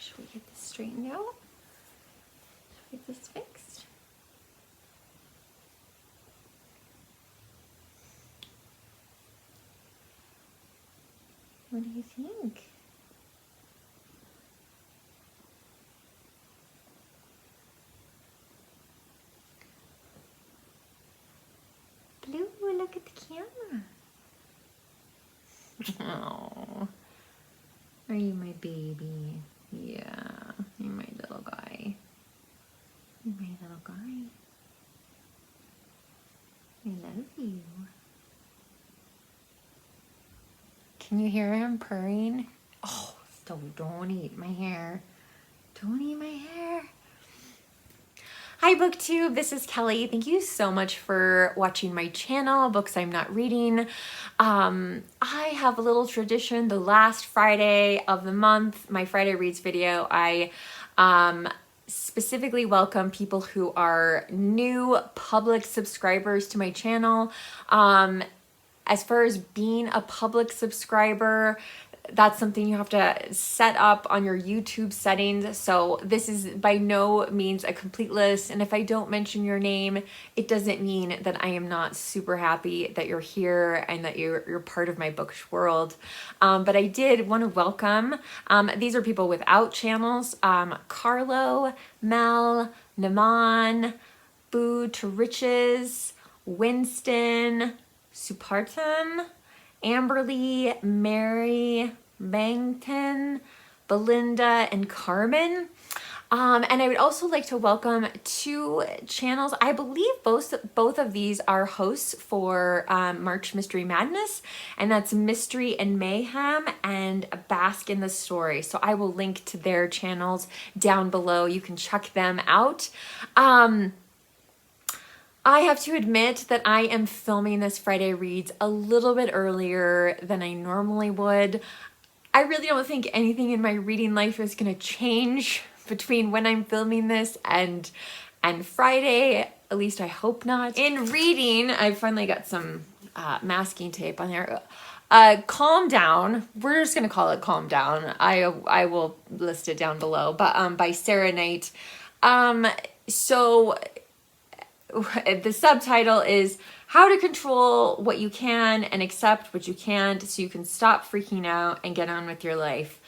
Should we get this straightened out? Should we get this fixed? What do you think? Blue, look at the camera. Oh, are you my baby? Yeah, you're my little guy. You're my little guy. I love you. Can you hear him purring? Oh, so don't eat my hair. Don't eat my hair. Hi Booktube, this is Kelly. Thank you so much for watching my channel, Books I'm Not Reading. I have a little tradition, the last Friday of the month, my Friday Reads video, I specifically welcome people who are new public subscribers to my channel. As far as being a public subscriber, that's something you have to set up on your YouTube settings. So this is by no means a complete list. And if I don't mention your name, it doesn't mean that I am not super happy that you're here and that you're part of my bookish world. But I did want to welcome, these are people without channels, Carlo, Mel, Naman, Boo to Riches, Winston, Supartan, Amberly, Mary, Bangton, Belinda, and Carmen. And I would also like to welcome two channels. I believe both of these are hosts for March Mystery Madness, and that's Mystery and Mayhem and Bask in the Story. So I will link to their channels down below. You can check them out. I have to admit that I am filming this Friday Reads a little bit earlier than I normally would. I really don't think anything in my reading life is going to change between when I'm filming this and Friday. At least I hope not. In reading, I finally got some masking tape on there. Calm Down. We're just going to call it Calm Down. I will list it down below. But by Sarah Knight. So the subtitle is How to Control What You Can and Accept What You Can't so you can stop freaking out and get on with your life.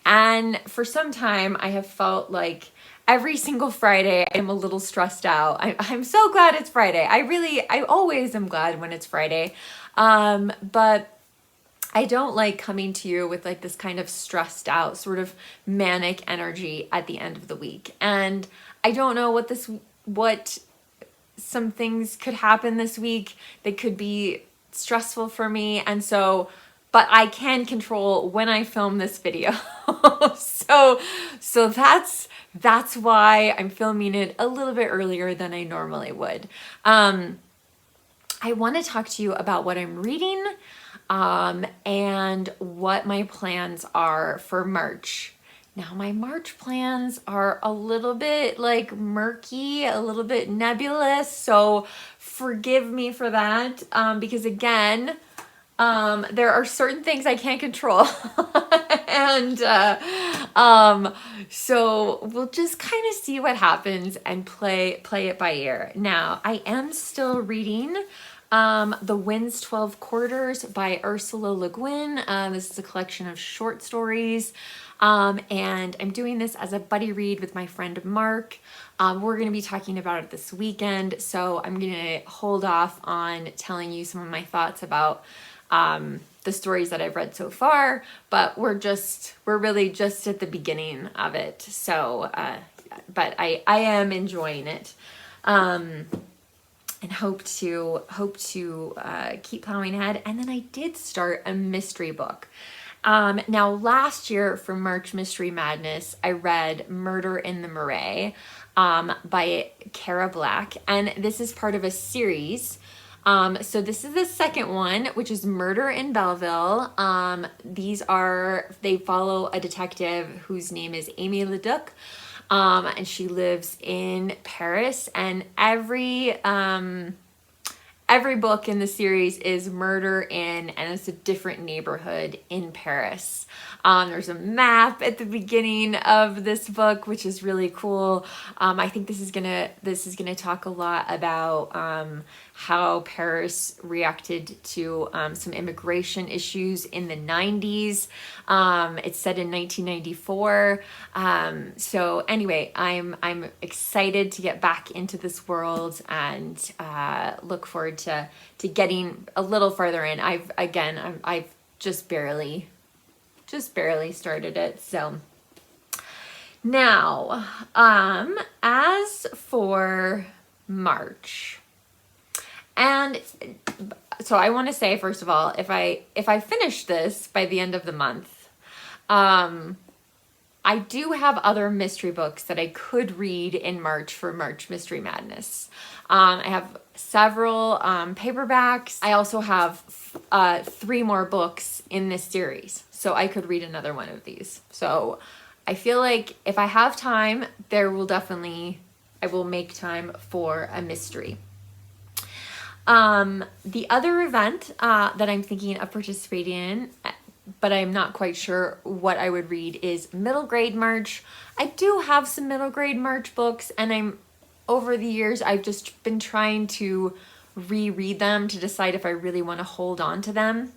And for some time, I have felt like every single Friday, I'm a little stressed out. I'm so glad it's Friday. I always am glad when it's Friday. But I don't like coming to you with like this kind of stressed out, sort of manic energy at the end of the week. And I don't know what some things could happen this week that could be stressful for me. And so, but I can control when I film this video. so that's why I'm filming it a little bit earlier than I normally would. I want to talk to you about what I'm reading, and what my plans are for March. Now, my March plans are a little bit like murky, a little bit nebulous, so forgive me for that, because again, there are certain things I can't control. And so we'll just kind of see what happens and play it by ear. Now, I am still reading The Wind's 12 Quarters by Ursula Le Guin. This is a collection of short stories. And I'm doing this as a buddy read with my friend Mark. We're going to be talking about it this weekend, so I'm going to hold off on telling you some of my thoughts about the stories that I've read so far, but we're really just at the beginning of it. So, but I am enjoying it, and hope to keep plowing ahead. And then I did start a mystery book. Now last year for March Mystery Madness, I read Murder in the Marais, by Cara Black, and this is part of a series. So this is the second one, which is Murder in Belleville. They follow a detective whose name is Amy Leduc, and she lives in Paris, and every every book in the series is murder in, and it's a different neighborhood in Paris. There's a map at the beginning of this book, which is really cool. I think this is gonna talk a lot about how Paris reacted to some immigration issues in the 90s. It's set in 1994. So anyway, I'm excited to get back into this world and look forward to getting a little further in. I've just barely started it. So now, as for March, and so I want to say, first of all, if I finish this by the end of the month, I do have other mystery books that I could read in March for March Mystery Madness. I have several paperbacks. I also have 3 more books in this series, so I could read another one of these. So I feel like if I have time, I will make time for a mystery. The other event that I'm thinking of participating in, but I'm not quite sure what I would read, is middle grade March. I do have some middle grade March books, and over the years, I've just been trying to reread them to decide if I really want to hold on to them.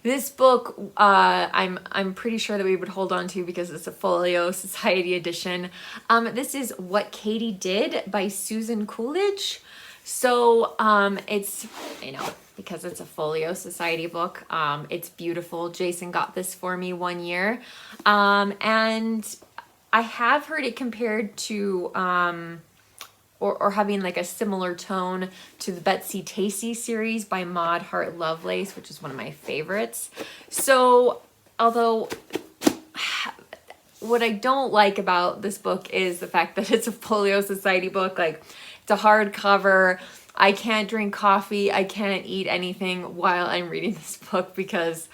This book, I'm pretty sure that we would hold on to because it's a Folio Society edition. This is What Katy Did by Susan Coolidge. So, it's, because it's a Folio Society book, it's beautiful. Jason got this for me one year. And I have heard it compared to, or having like a similar tone to the Betsy Tacy series by Maud Hart Lovelace, which is one of my favorites. So, although what I don't like about this book is the fact that it's a Folio Society book. Like, it's a hardcover. I can't drink coffee. I can't eat anything while I'm reading this book because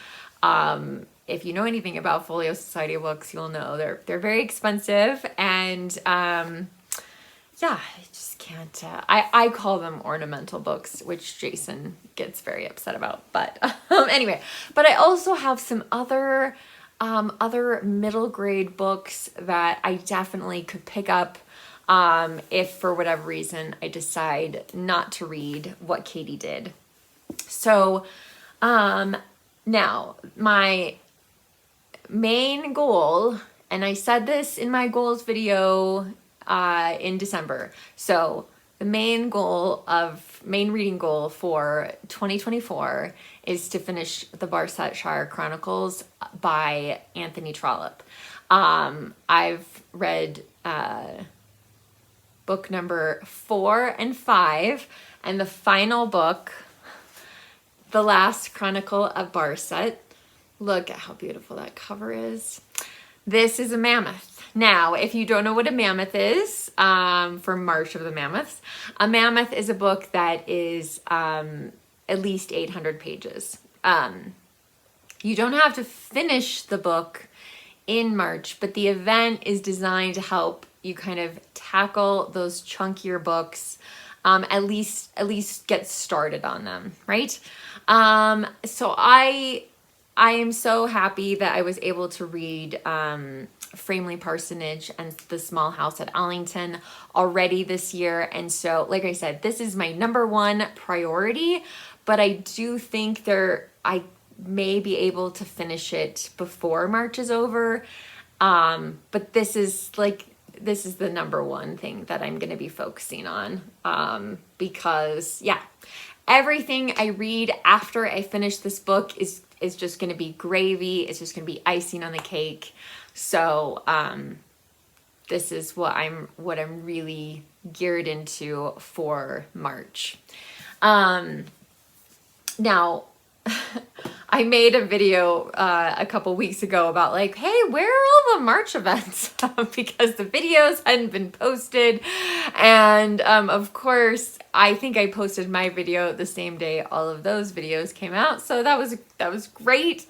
if you know anything about Folio Society books, you'll know they're very expensive, and yeah, I just can't. I call them ornamental books, which Jason gets very upset about. But anyway, but I also have some other middle grade books that I definitely could pick up if for whatever reason I decide not to read What Katy Did. So now my main goal, and I said this in my goals video in December. So the main reading goal for 2024 is to finish the Barset Chronicles by Anthony Trollope. I've read book number 4 and 5, and the final book, The Last Chronicle of Barset. Look at how beautiful that cover is. This is a mammoth. Now, if you don't know what a mammoth is, for March of the Mammoths, a mammoth is a book that is at least 800 pages. You don't have to finish the book in March, but the event is designed to help you kind of tackle those chunkier books, at least get started on them, right? So I am so happy that I was able to read Framley Parsonage and The Small House at Allington already this year. And so, like I said, this is my number 1 priority, but I do think I may be able to finish it before March is over. But this is the number 1 thing that I'm going to be focusing on, because yeah, everything I read after I finish this book is just going to be gravy. It's just going to be icing on the cake. So, this is what I'm really geared into for March. Now, I made a video a couple weeks ago about like, hey, where are all the March events? Because the videos hadn't been posted. And of course, I think I posted my video the same day all of those videos came out. So that was great.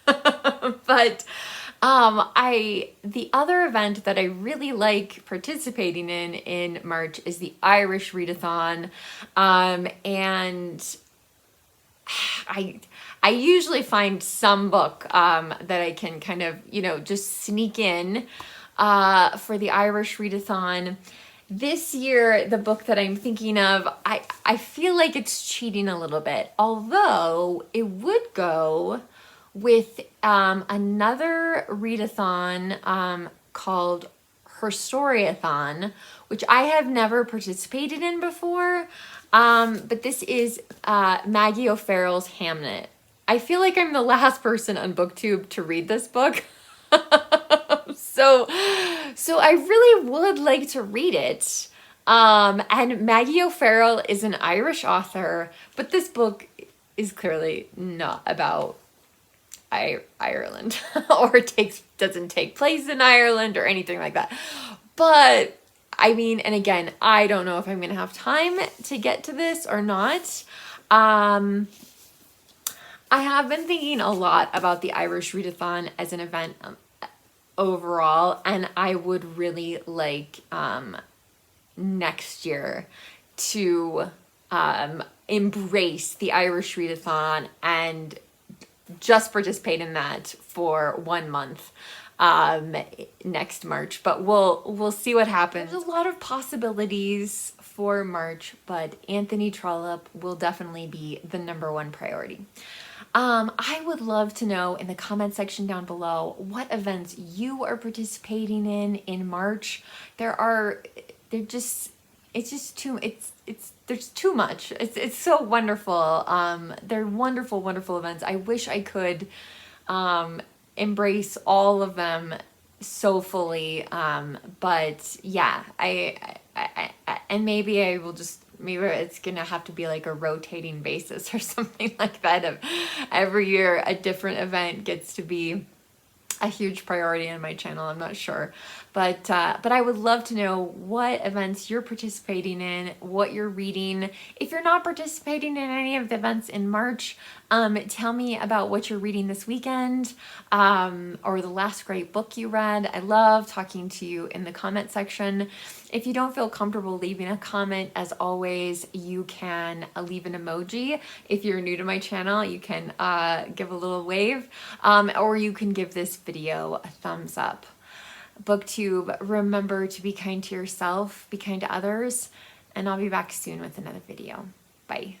But The other event that I really like participating in March is the Irish Readathon. And I usually find some book that I can kind of, just sneak in for the Irish Readathon. This year, the book that I'm thinking of, I feel like it's cheating a little bit, although it would go with another readathon called Her Storyathon, which I have never participated in before. But this is Maggie O'Farrell's Hamnet. I feel like I'm the last person on Booktube to read this book. So I really would like to read it. And Maggie O'Farrell is an Irish author, but this book is clearly not about Ireland or doesn't take place in Ireland or anything like that. But I mean, and again, I don't know if I'm going to have time to get to this or not. I have been thinking a lot about the Irish Readathon as an event overall, and I would really like next year to embrace the Irish Readathon and just participate in that for 1 month next March, but we'll see what happens. There's a lot of possibilities for March, but Anthony Trollope will definitely be the -- priority. I would love to know in the comment section down below what events you are participating in March. There's too much. It's so wonderful. They're wonderful, wonderful events. I wish I could embrace all of them so fully. But yeah, and maybe I will just, maybe it's gonna have to be like a rotating basis or something like that. Of every year a different event gets to be a huge priority on my channel. I'm not sure, but I would love to know what events you're participating in, what you're reading. If you're not participating in any of the events in March, tell me about what you're reading this weekend, or the last great book you read. I love talking to you in the comment section. If you don't feel comfortable leaving a comment, as always, you can leave an emoji. If you're new to my channel, you can give a little wave, or you can give this video a thumbs up. Booktube, remember to be kind to yourself, be kind to others, and I'll be back soon with another video. Bye.